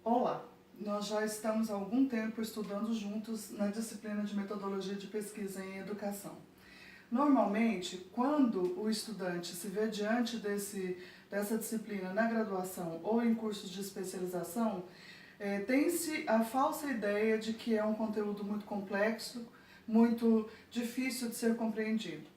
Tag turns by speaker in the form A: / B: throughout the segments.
A: Olá, nós já estamos há algum tempo estudando juntos na disciplina de metodologia de pesquisa em educação. Normalmente, quando o estudante se vê diante dessa disciplina na graduação ou em cursos de especialização, tem-se a falsa ideia de que é um conteúdo muito complexo, muito difícil de ser compreendido.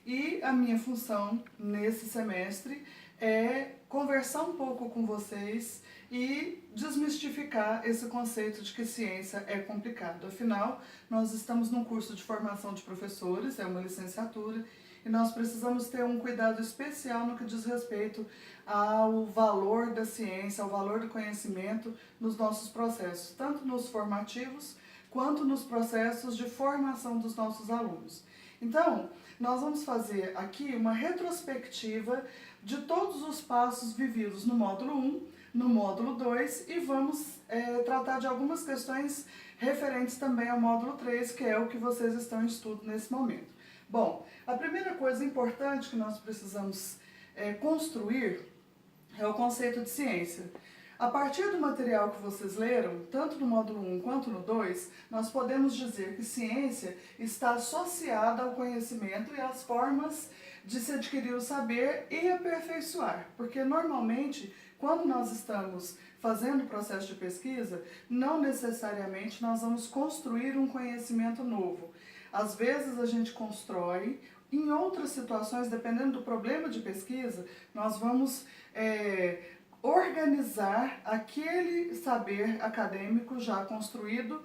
A: E a minha função nesse semestre é conversar um pouco com vocês e desmistificar esse conceito de que ciência é complicado. Afinal, nós estamos num curso de formação de professores, é uma licenciatura, e nós precisamos ter um cuidado especial no que diz respeito ao valor da ciência, ao valor do conhecimento nos nossos processos, tanto nos formativos quanto nos processos de formação dos nossos alunos. Então, nós vamos fazer aqui uma retrospectiva de todos os passos vividos no módulo 1, no módulo 2 e vamos tratar de algumas questões referentes também ao módulo 3, que é o que vocês estão em estudo nesse momento. Bom, a primeira coisa importante que nós precisamos construir é o conceito de ciência. A partir do material que vocês leram, tanto no módulo 1 quanto no 2, nós podemos dizer que ciência está associada ao conhecimento e às formas de se adquirir o saber e aperfeiçoar. Porque normalmente, quando nós estamos fazendo o processo de pesquisa, não necessariamente nós vamos construir um conhecimento novo. Às vezes a gente constrói, em outras situações, dependendo do problema de pesquisa, nós vamos organizar aquele saber acadêmico já construído,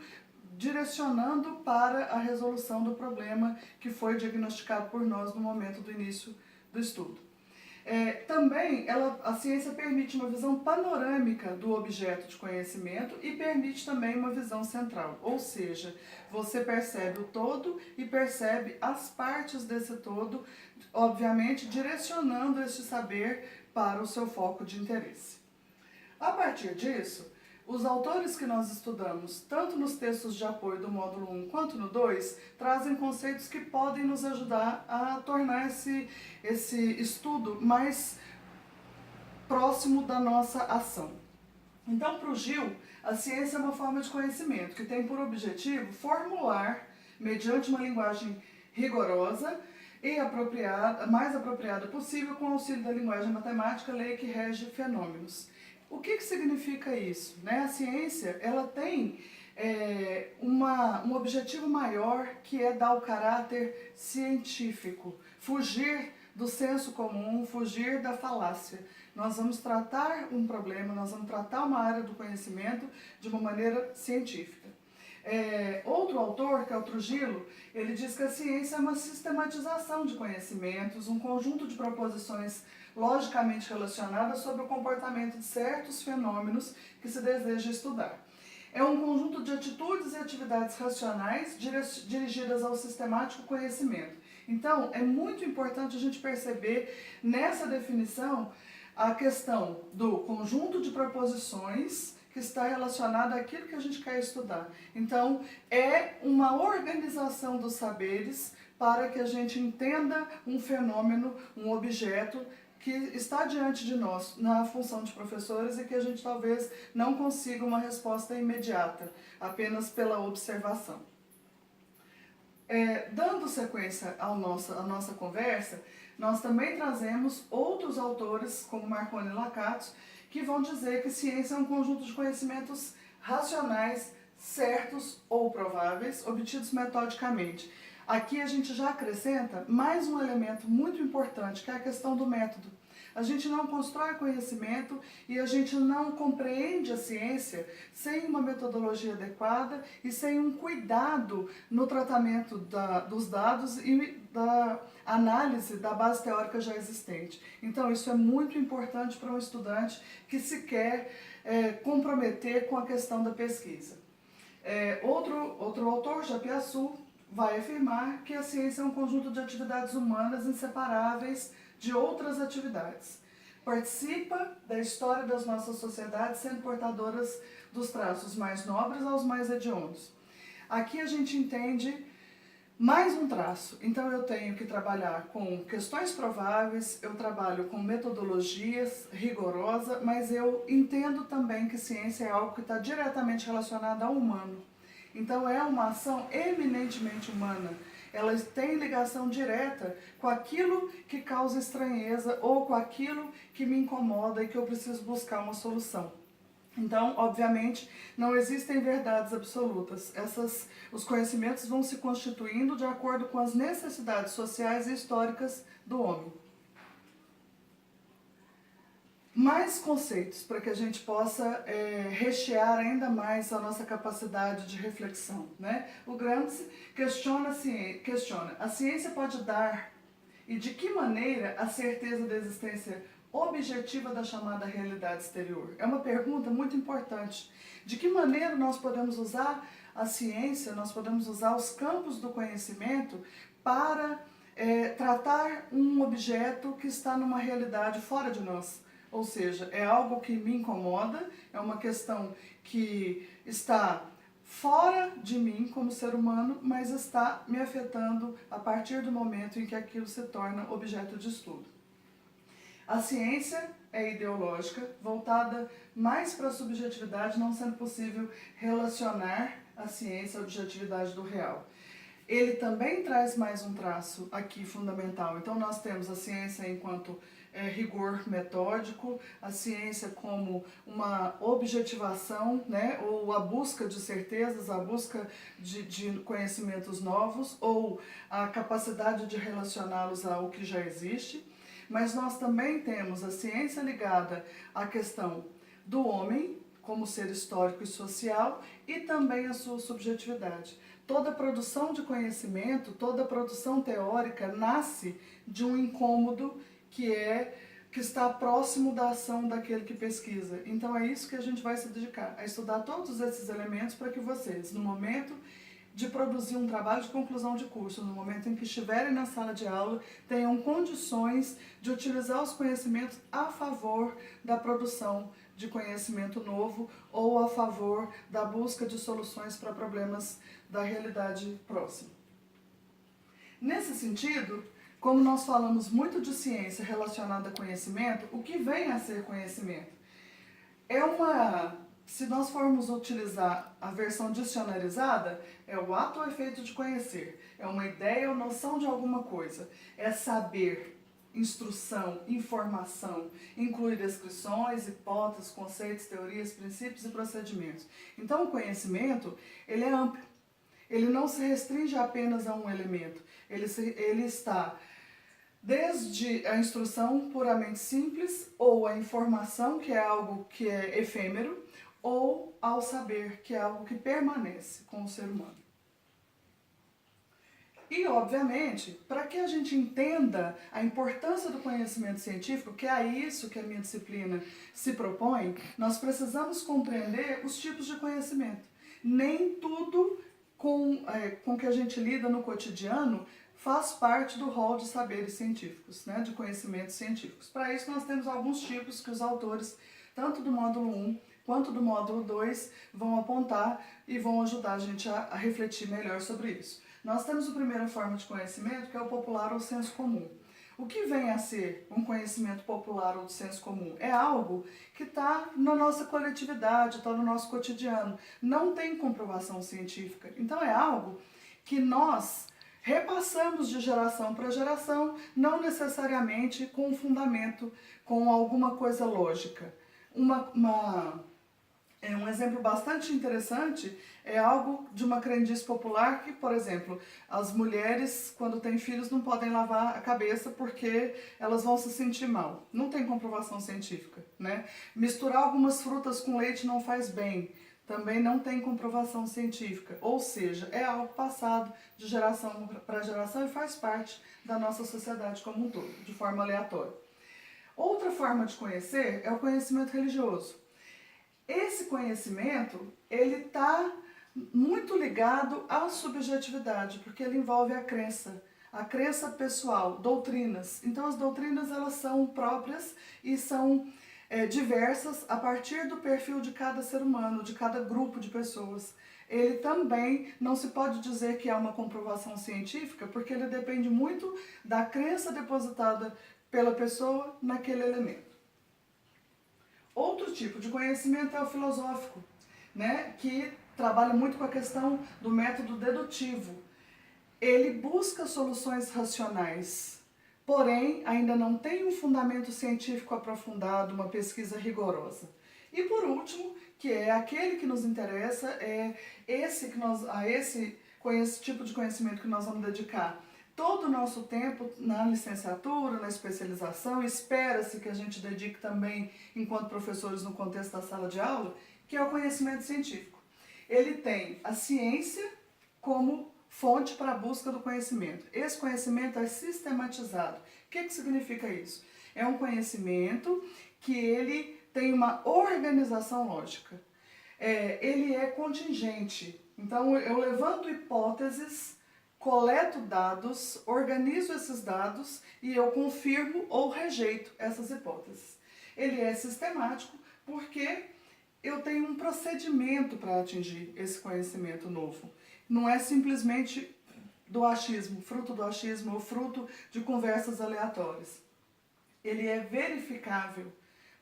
A: direcionando para a resolução do problema que foi diagnosticado por nós no momento do início do estudo. Também a ciência permite uma visão panorâmica do objeto de conhecimento e permite também uma visão central, ou seja, você percebe o todo e percebe as partes desse todo, obviamente direcionando este saber para o seu foco de interesse. A partir disso, os autores que nós estudamos, tanto nos textos de apoio do módulo 1 quanto no 2, trazem conceitos que podem nos ajudar a tornar esse estudo mais próximo da nossa ação. Então, para o Gil, a ciência é uma forma de conhecimento que tem por objetivo formular, mediante uma linguagem rigorosa e mais apropriada possível, com auxílio da linguagem matemática, lei que rege fenômenos. O que significa isso? A ciência ela tem um objetivo maior, que é dar o caráter científico, fugir do senso comum, fugir da falácia. Nós vamos tratar um problema, nós vamos tratar uma área do conhecimento de uma maneira científica. Outro autor, que é o Trujillo, ele diz que a ciência é uma sistematização de conhecimentos, um conjunto de proposições logicamente relacionadas sobre o comportamento de certos fenômenos que se deseja estudar. É um conjunto de atitudes e atividades racionais dirigidas ao sistemático conhecimento. Então, é muito importante a gente perceber nessa definição a questão do conjunto de proposições que está relacionada àquilo que a gente quer estudar. Então, é uma organização dos saberes para que a gente entenda um fenômeno, um objeto que está diante de nós na função de professores e que a gente talvez não consiga uma resposta imediata, apenas pela observação. Dando sequência à nossa conversa, nós também trazemos outros autores, como Marconi e Lakatos, que vão dizer que ciência é um conjunto de conhecimentos racionais, certos ou prováveis, obtidos metodicamente. Aqui a gente já acrescenta mais um elemento muito importante, que é a questão do método. A gente não constrói conhecimento e a gente não compreende a ciência sem uma metodologia adequada e sem um cuidado no tratamento dos dados e da análise da base teórica já existente. Então, isso é muito importante para um estudante que se quer comprometer com a questão da pesquisa. Outro autor, Japiaçu, vai afirmar que a ciência é um conjunto de atividades humanas inseparáveis de outras atividades. Participa da história das nossas sociedades, sendo portadoras dos traços mais nobres aos mais hediondos. Aqui a gente entende Mais um traço. Então eu tenho que trabalhar com questões prováveis, eu trabalho com metodologias rigorosas, mas eu entendo também que ciência é algo que está diretamente relacionado ao humano. Então é uma ação eminentemente humana. Ela tem ligação direta com aquilo que causa estranheza ou com aquilo que me incomoda e que eu preciso buscar uma solução. Então, obviamente, não existem verdades absolutas. Os conhecimentos vão se constituindo de acordo com as necessidades sociais e históricas do homem. Mais conceitos para que a gente possa rechear ainda mais a nossa capacidade de reflexão, né? O Gramsci questiona, a ciência pode dar e de que maneira a certeza da existência objetiva da chamada realidade exterior? É uma pergunta muito importante. De que maneira nós podemos usar a ciência, nós podemos usar os campos do conhecimento para tratar um objeto que está numa realidade fora de nós? Ou seja, é algo que me incomoda, é uma questão que está fora de mim como ser humano, mas está me afetando a partir do momento em que aquilo se torna objeto de estudo. A ciência é ideológica, voltada mais para a subjetividade, não sendo possível relacionar a ciência à objetividade do real. Ele também traz mais um traço aqui fundamental. Então nós temos a ciência enquanto rigor metódico, a ciência como uma objetivação, né, ou a busca de certezas, a busca de conhecimentos novos, ou a capacidade de relacioná-los ao que já existe. Mas nós também temos a ciência ligada à questão do homem como ser histórico e social e também a sua subjetividade. Toda produção de conhecimento, toda produção teórica nasce de um incômodo que está próximo da ação daquele que pesquisa. Então é isso que a gente vai se dedicar, a estudar todos esses elementos para que vocês, no momento de produzir um trabalho de conclusão de curso, no momento em que estiverem na sala de aula, tenham condições de utilizar os conhecimentos a favor da produção de conhecimento novo ou a favor da busca de soluções para problemas da realidade próxima. Nesse sentido, como nós falamos muito de ciência relacionada a conhecimento, o que vem a ser conhecimento? Se nós formos utilizar a versão dicionarizada, é o ato ou efeito de conhecer, é uma ideia ou noção de alguma coisa, é saber, instrução, informação, inclui descrições, hipóteses, conceitos, teorias, princípios e procedimentos. Então o conhecimento, ele é amplo, ele não se restringe apenas a um elemento, ele está desde a instrução puramente simples, ou a informação, que é algo que é efêmero, ou ao saber, que é algo que permanece com o ser humano. E, obviamente, para que a gente entenda a importância do conhecimento científico, que é isso que a minha disciplina se propõe, nós precisamos compreender os tipos de conhecimento. Nem tudo com que a gente lida no cotidiano faz parte do rol de saberes científicos, né, de conhecimentos científicos. Para isso, nós temos alguns tipos que os autores, tanto do módulo 1 quanto do módulo 2, vão apontar e vão ajudar a gente a refletir melhor sobre isso. Nós temos a primeira forma de conhecimento, que é o popular ou senso comum. O que vem a ser um conhecimento popular ou de senso comum? É algo que está na nossa coletividade, está no nosso cotidiano. Não tem comprovação científica. Então é algo que nós repassamos de geração para geração, não necessariamente com um fundamento, com alguma coisa lógica. Um exemplo bastante interessante é algo de uma crendice popular que, por exemplo, as mulheres, quando têm filhos, não podem lavar a cabeça porque elas vão se sentir mal. Não tem comprovação científica, né? Misturar algumas frutas com leite não faz bem. Também não tem comprovação científica. Ou seja, é algo passado de geração para geração e faz parte da nossa sociedade como um todo, de forma aleatória. Outra forma de conhecer é o conhecimento religioso. Esse conhecimento, ele está muito ligado à subjetividade, porque ele envolve a crença pessoal, doutrinas. Então as doutrinas, elas são próprias e são diversas a partir do perfil de cada ser humano, de cada grupo de pessoas. Ele também não se pode dizer que é uma comprovação científica, porque ele depende muito da crença depositada pela pessoa naquele elemento. Outro tipo de conhecimento é o filosófico, né, que trabalha muito com a questão do método dedutivo. Ele busca soluções racionais, porém ainda não tem um fundamento científico aprofundado, uma pesquisa rigorosa. E por último, que é aquele que nos interessa, é esse tipo de conhecimento que nós vamos dedicar todo o nosso tempo na licenciatura, na especialização, espera-se que a gente dedique também enquanto professores no contexto da sala de aula, que é o conhecimento científico. Ele tem a ciência como fonte para a busca do conhecimento. Esse conhecimento é sistematizado. O que significa isso? É um conhecimento que ele tem uma organização lógica. Ele é contingente. Então, eu levanto hipóteses, coleto dados, organizo esses dados e eu confirmo ou rejeito essas hipóteses. Ele é sistemático porque eu tenho um procedimento para atingir esse conhecimento novo. Não é simplesmente do achismo, fruto do achismo ou fruto de conversas aleatórias. Ele é verificável,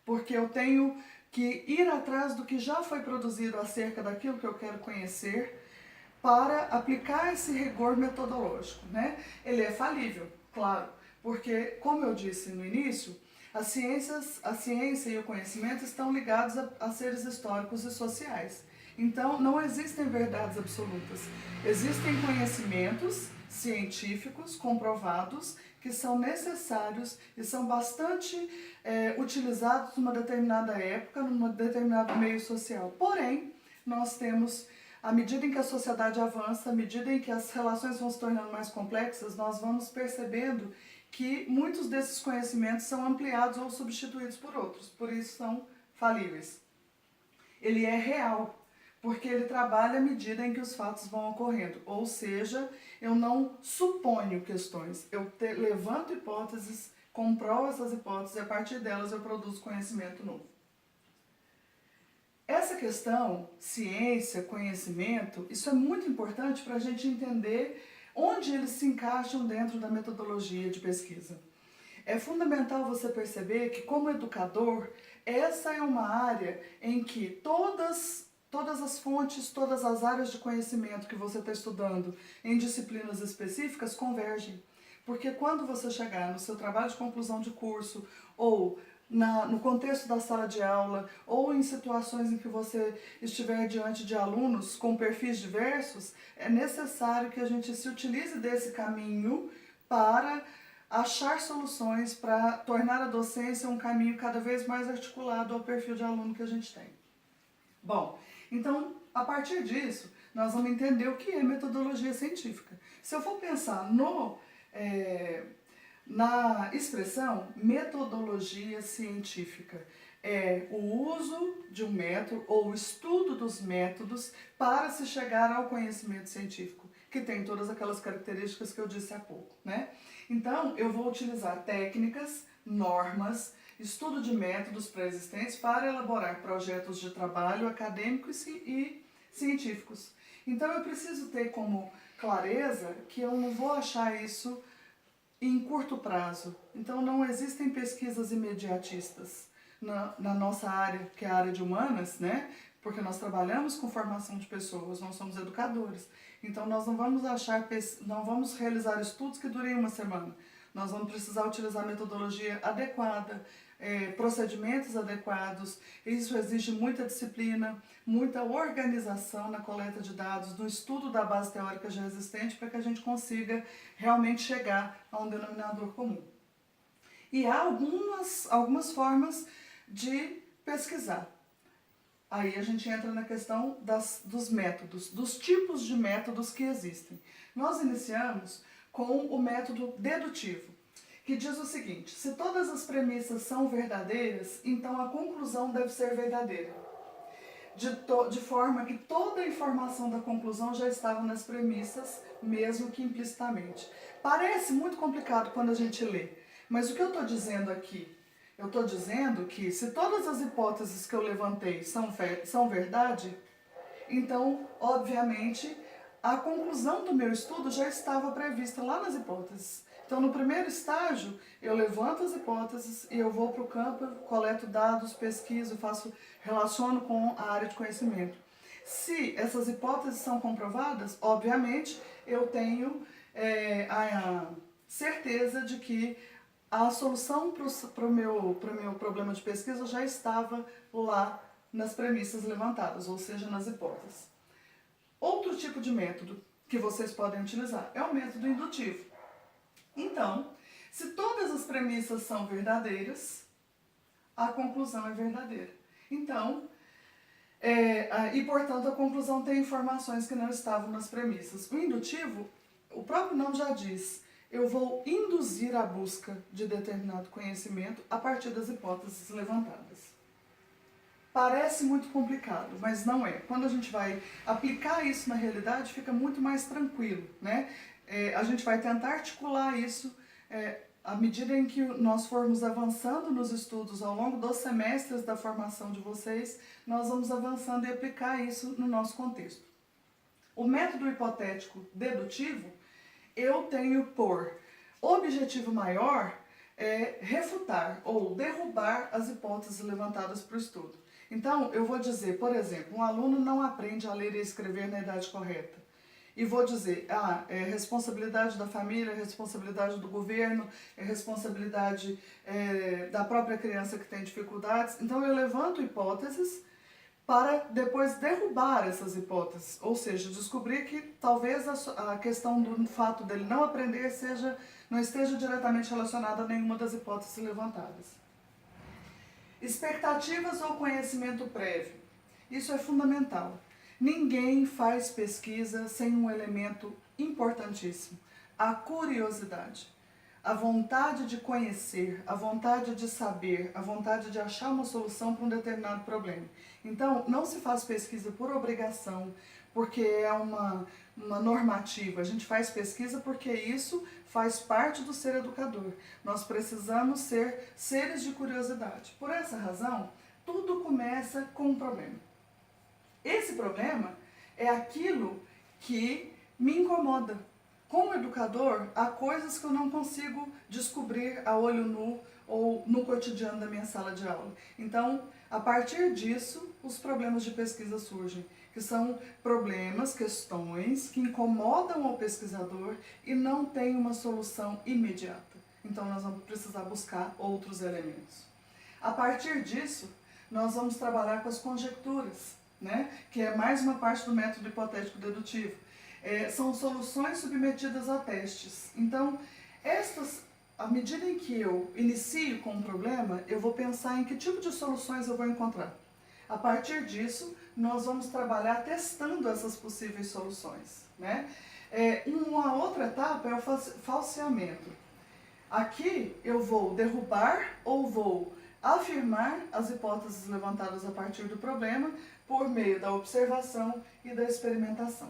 A: porque eu tenho que ir atrás do que já foi produzido acerca daquilo que eu quero conhecer para aplicar esse rigor metodológico, né? Ele é falível, claro, porque, como eu disse no início, a ciência e o conhecimento estão ligados a seres históricos e sociais. Então, não existem verdades absolutas. Existem conhecimentos científicos comprovados que são necessários e são bastante utilizados numa determinada época, num determinado meio social. Porém, nós temos, à medida em que a sociedade avança, à medida em que as relações vão se tornando mais complexas, nós vamos percebendo que muitos desses conhecimentos são ampliados ou substituídos por outros, por isso são falíveis. Ele é real, porque ele trabalha à medida em que os fatos vão ocorrendo, ou seja, eu não suponho questões, eu levanto hipóteses, comprovo essas hipóteses e a partir delas eu produzo conhecimento novo. Essa questão, ciência, conhecimento, isso é muito importante para a gente entender onde eles se encaixam dentro da metodologia de pesquisa. É fundamental você perceber que, como educador, essa é uma área em que todas as fontes, todas as áreas de conhecimento que você está estudando em disciplinas específicas convergem. Porque quando você chegar no seu trabalho de conclusão de curso ou no contexto da sala de aula ou em situações em que você estiver diante de alunos com perfis diversos, é necessário que a gente se utilize desse caminho para achar soluções para tornar a docência um caminho cada vez mais articulado ao perfil de aluno que a gente tem. Bom, então, a partir disso, nós vamos entender o que é metodologia científica. Se eu for pensar na expressão metodologia científica, é o uso de um método ou o estudo dos métodos para se chegar ao conhecimento científico, que tem todas aquelas características que eu disse há pouco, né? Então, eu vou utilizar técnicas, normas, estudo de métodos pré-existentes para elaborar projetos de trabalho acadêmicos e científicos. Então, eu preciso ter como clareza que eu não vou achar isso em curto prazo. Então, não existem pesquisas imediatistas na nossa área, que é a área de humanas, né? Porque nós trabalhamos com formação de pessoas, nós somos educadores. Então, nós não vamos realizar estudos que durem uma semana. Nós vamos precisar utilizar metodologia adequada, procedimentos adequados. Isso exige muita disciplina, muita organização na coleta de dados, no estudo da base teórica já existente, para que a gente consiga realmente chegar a um denominador comum. E há algumas formas de pesquisar. Aí a gente entra na questão dos métodos, dos tipos de métodos que existem. Nós iniciamos com o método dedutivo, que diz o seguinte: se todas as premissas são verdadeiras, então a conclusão deve ser verdadeira. De forma que toda a informação da conclusão já estava nas premissas, mesmo que implicitamente. Parece muito complicado quando a gente lê, mas o que eu estou dizendo aqui, Eu estou dizendo que se todas as hipóteses que eu levantei são verdade, então, obviamente, a conclusão do meu estudo já estava prevista lá nas hipóteses. Então, no primeiro estágio, eu levanto as hipóteses e eu vou para o campo, coleto dados, pesquiso, relaciono com a área de conhecimento. Se essas hipóteses são comprovadas, obviamente, eu tenho a certeza de que a solução para o meu problema de pesquisa já estava lá nas premissas levantadas, ou seja, nas hipóteses. Outro tipo de método que vocês podem utilizar é o método indutivo. Então, se todas as premissas são verdadeiras, a conclusão é verdadeira. Então, e portanto a conclusão tem informações que não estavam nas premissas. O indutivo, o próprio nome já diz, eu vou induzir a busca de determinado conhecimento a partir das hipóteses levantadas. Parece muito complicado, mas não é. Quando a gente vai aplicar isso na realidade, fica muito mais tranquilo, né? A gente vai tentar articular isso à medida em que nós formos avançando nos estudos ao longo dos semestres da formação de vocês, nós vamos avançando e aplicar isso no nosso contexto. O método hipotético dedutivo, eu tenho por objetivo maior refutar ou derrubar as hipóteses levantadas para o estudo. Então, eu vou dizer, por exemplo, um aluno não aprende a ler e escrever na idade correta. E vou dizer, é responsabilidade da família, é responsabilidade do governo, é responsabilidade da própria criança que tem dificuldades. Então, eu levanto hipóteses para depois derrubar essas hipóteses. Ou seja, descobrir que talvez a questão do fato dele não aprender não esteja diretamente relacionada a nenhuma das hipóteses levantadas. Expectativas ou conhecimento prévio. Isso é fundamental. Ninguém faz pesquisa sem um elemento importantíssimo, a curiosidade. A vontade de conhecer, a vontade de saber, a vontade de achar uma solução para um determinado problema. Então, não se faz pesquisa por obrigação, porque é uma normativa. A gente faz pesquisa porque isso faz parte do ser educador. Nós precisamos ser seres de curiosidade. Por essa razão, tudo começa com um problema. Esse problema é aquilo que me incomoda. Como educador, há coisas que eu não consigo descobrir a olho nu ou no cotidiano da minha sala de aula. Então, a partir disso, os problemas de pesquisa surgem, que são problemas, questões que incomodam ao pesquisador e não têm uma solução imediata. Então, nós vamos precisar buscar outros elementos. A partir disso, nós vamos trabalhar com as conjecturas, né? Que é mais uma parte do método hipotético dedutivo. São soluções submetidas a testes. Então, à medida em que eu inicio com um problema, eu vou pensar em que tipo de soluções eu vou encontrar. A partir disso, nós vamos trabalhar testando essas possíveis soluções, né? Uma outra etapa é o falseamento. Aqui eu vou derrubar ou vou afirmar as hipóteses levantadas a partir do problema por meio da observação e da experimentação.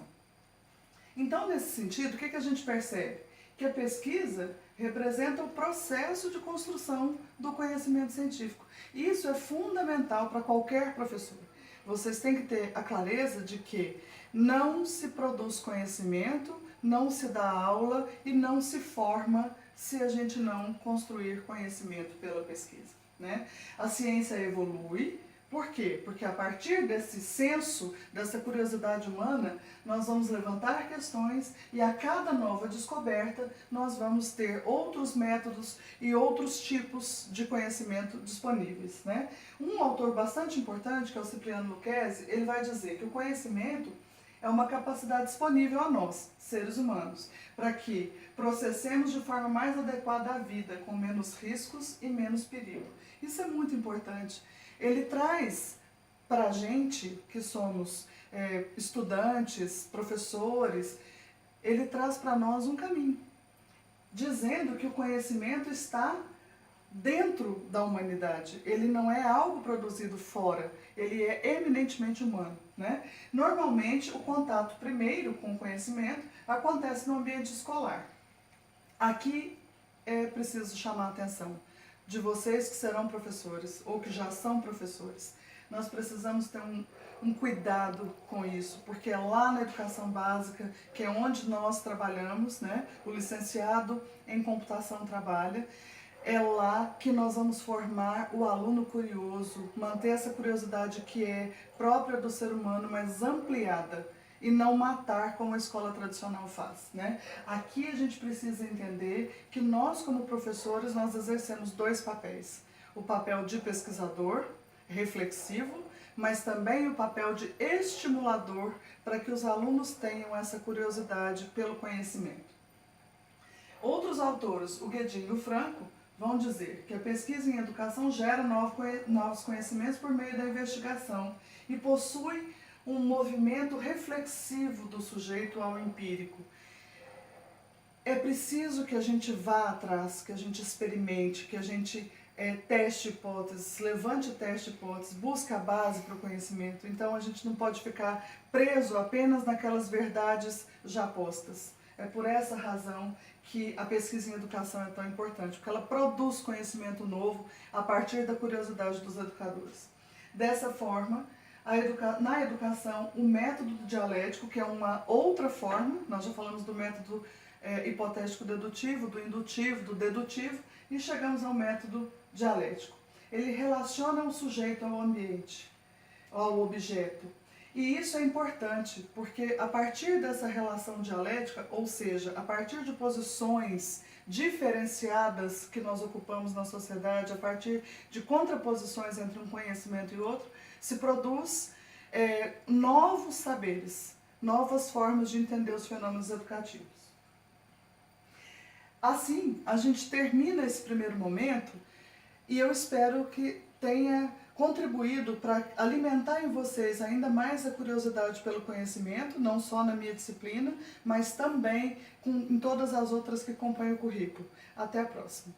A: Então, nesse sentido, o que a gente percebe? Que a pesquisa representa o processo de construção do conhecimento científico. E isso é fundamental para qualquer professor. Vocês têm que ter a clareza de que não se produz conhecimento, não se dá aula e não se forma se a gente não construir conhecimento pela pesquisa, né? A ciência evolui. Por quê? Porque a partir desse senso, dessa curiosidade humana, nós vamos levantar questões e a cada nova descoberta nós vamos ter outros métodos e outros tipos de conhecimento disponíveis, né? Um autor bastante importante, que é o Cipriano Lucchesi, ele vai dizer que o conhecimento é uma capacidade disponível a nós, seres humanos, para que processemos de forma mais adequada a vida, com menos riscos e menos perigo. Isso é muito importante. Ele traz para a gente, que somos estudantes, professores, ele traz para nós um caminho, dizendo que o conhecimento está dentro da humanidade. Ele não é algo produzido fora, ele é eminentemente humano, né? Normalmente, o contato primeiro com o conhecimento acontece no ambiente escolar. Aqui é preciso chamar a atenção. de vocês que serão professores ou que já são professores. Nós precisamos ter um cuidado com isso, porque é lá na educação básica, que é onde nós trabalhamos, né? O licenciado em computação trabalha, é lá que nós vamos formar o aluno curioso, manter essa curiosidade que é própria do ser humano, mas ampliada, e não matar como a escola tradicional faz, né? Aqui a gente precisa entender que nós, como professores, nós exercemos dois papéis. O papel de pesquisador, reflexivo, mas também o papel de estimulador para que os alunos tenham essa curiosidade pelo conhecimento. Outros autores, o Guedin e o Franco, vão dizer que a pesquisa em educação gera novos conhecimentos por meio da investigação e possui um movimento reflexivo do sujeito ao empírico. É preciso que a gente vá atrás, que a gente experimente, que a gente teste hipóteses, levante teste hipóteses, busque a base para o conhecimento. Então a gente não pode ficar preso apenas naquelas verdades já postas. É por essa razão que a pesquisa em educação é tão importante, porque ela produz conhecimento novo a partir da curiosidade dos educadores. Dessa forma, na educação, o método dialético, que é uma outra forma, nós já falamos do método hipotético-dedutivo, do indutivo, do dedutivo, e chegamos ao método dialético. Ele relaciona o sujeito ao ambiente, ao objeto. E isso é importante, porque a partir dessa relação dialética, ou seja, a partir de posições diferenciadas que nós ocupamos na sociedade, a partir de contraposições entre um conhecimento e outro, se produz novos saberes, novas formas de entender os fenômenos educativos. Assim, a gente termina esse primeiro momento e eu espero que tenha contribuído para alimentar em vocês ainda mais a curiosidade pelo conhecimento, não só na minha disciplina, mas também em todas as outras que compõem o currículo. Até a próxima!